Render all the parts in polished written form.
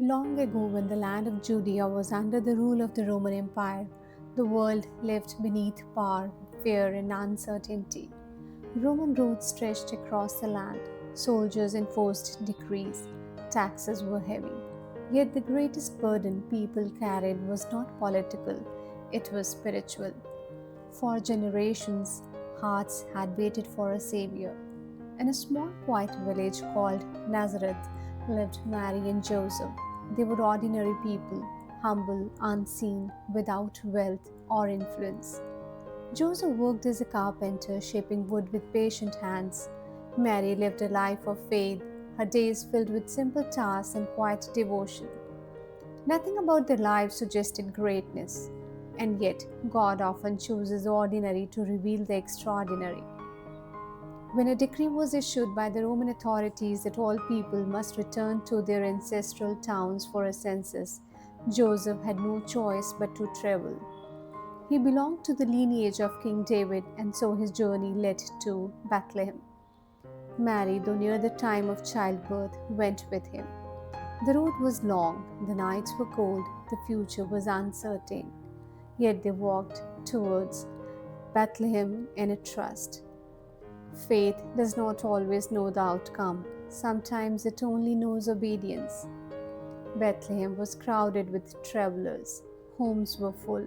Long ago, when the land of Judea was under the rule of the Roman Empire, the world lived beneath power, fear, and uncertainty. Roman roads stretched across the land, soldiers enforced decrees, taxes were heavy. Yet the greatest burden people carried was not political, it was spiritual. For generations, hearts had waited for a savior. In a small, quiet village called Nazareth lived Mary and Joseph. They were ordinary people, humble, unseen, without wealth or influence. Joseph worked as a carpenter, shaping wood with patient hands. Mary lived a life of faith, her days filled with simple tasks and quiet devotion. Nothing about their lives suggested greatness, and yet God often chooses ordinary to reveal the extraordinary. When a decree was issued by the Roman authorities that all people must return to their ancestral towns for a census, Joseph had no choice but to travel. He belonged to the lineage of King David, and so his journey led to Bethlehem. Mary, though near the time of childbirth, went with him. The road was long, the nights were cold, the future was uncertain. Yet they walked towards Bethlehem in a trust. Faith does not always know the outcome, sometimes it only knows obedience. Bethlehem was crowded with travelers. Homes were full,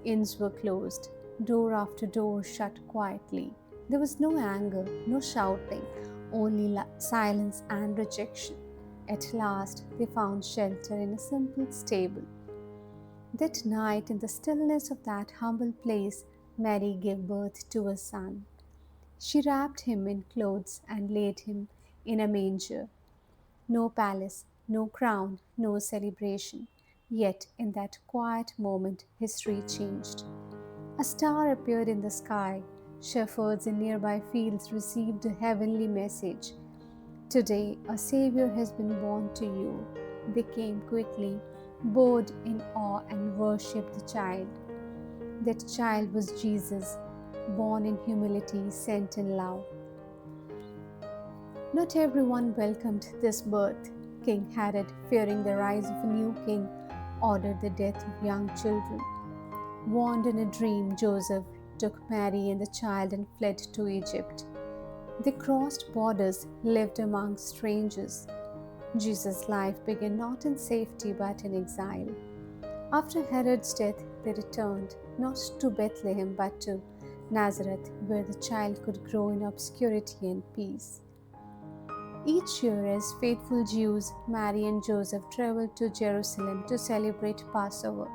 inns were closed, door after door shut quietly. There was no anger, no shouting, only silence and rejection. At last, they found shelter in a simple stable. That night, in the stillness of that humble place, Mary gave birth to a son. She wrapped him in clothes and laid him in a manger. No palace, no crown, no celebration. Yet, in that quiet moment, history changed. A star appeared in the sky. Shepherds in nearby fields received a heavenly message. Today, a Savior has been born to you. They came quickly, bowed in awe, and worshipped the child. That child was Jesus, born in humility, sent in love. Not everyone welcomed this birth. King Herod, fearing the rise of a new king, ordered the death of young children. Warned in a dream, Joseph took Mary and the child and fled to Egypt. They crossed borders, lived among strangers. Jesus' life began not in safety but in exile. After Herod's death, they returned, not to Bethlehem but to Nazareth, where the child could grow in obscurity and peace. Each year, as faithful Jews, Mary and Joseph traveled to Jerusalem to celebrate Passover.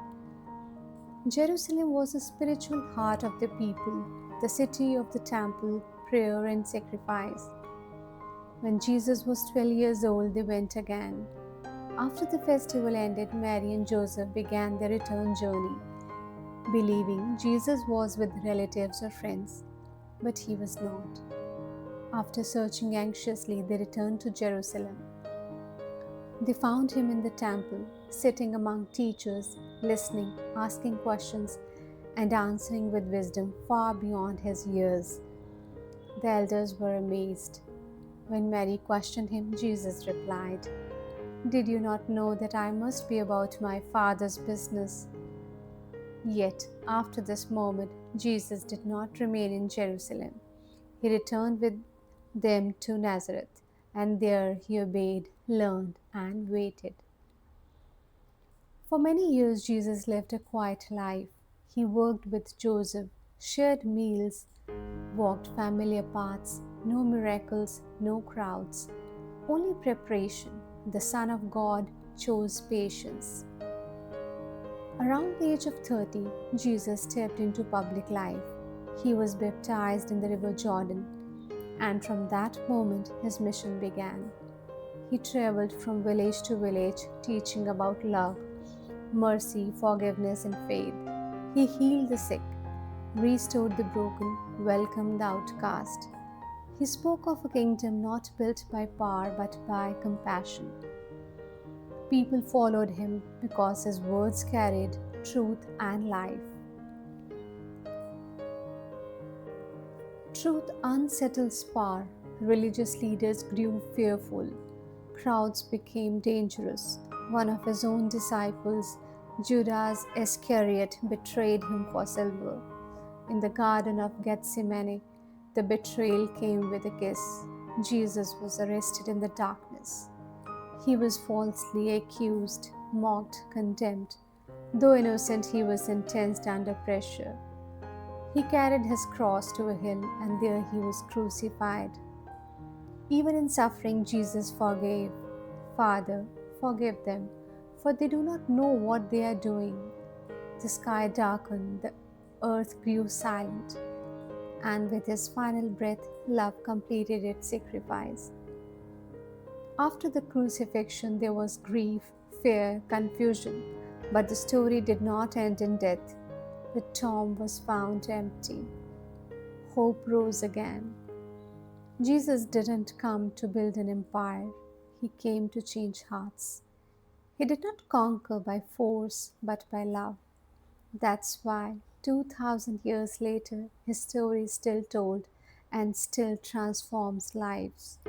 Jerusalem was the spiritual heart of the people, the city of the temple, prayer, and sacrifice. When Jesus was 12 years old, they went again. After the festival ended, Mary and Joseph began their return journey, believing Jesus was with relatives or friends, but he was not. After searching anxiously, they returned to Jerusalem. They found him in the temple, sitting among teachers, listening, asking questions, and answering with wisdom far beyond his years. The elders were amazed. When Mary questioned him, Jesus replied, "Did you not know that I must be about my Father's business?" Yet, after this moment, Jesus did not remain in Jerusalem. He returned with them to Nazareth, and there he obeyed, learned, and waited. For many years, Jesus lived a quiet life. He worked with Joseph, shared meals, walked familiar paths, no miracles, no crowds, only preparation. The Son of God chose patience. Around the age of 30, Jesus stepped into public life. He was baptized in the river Jordan, and from that moment his mission began. He traveled from village to village, teaching about love, mercy, forgiveness, and faith. He healed the sick, restored the broken, welcomed the outcast. He spoke of a kingdom not built by power but by compassion. People followed him because his words carried truth and life. Truth unsettles power. Religious leaders grew fearful. Crowds became dangerous. One of his own disciples, Judas Iscariot, betrayed him for silver. In the Garden of Gethsemane, the betrayal came with a kiss. Jesus was arrested in the darkness. He was falsely accused, mocked, condemned. Though innocent, he was sentenced under pressure. He carried his cross to a hill, and there he was crucified. Even in suffering, Jesus forgave. Father, forgive them, for they do not know what they are doing. The sky darkened, the earth grew silent, and with his final breath, love completed its sacrifice. After the crucifixion, there was grief, fear, confusion, but the story did not end in death. The tomb was found empty. Hope rose again. Jesus didn't come to build an empire, he came to change hearts. He did not conquer by force, but by love. That's why 2000 years later, his story is still told and still transforms lives.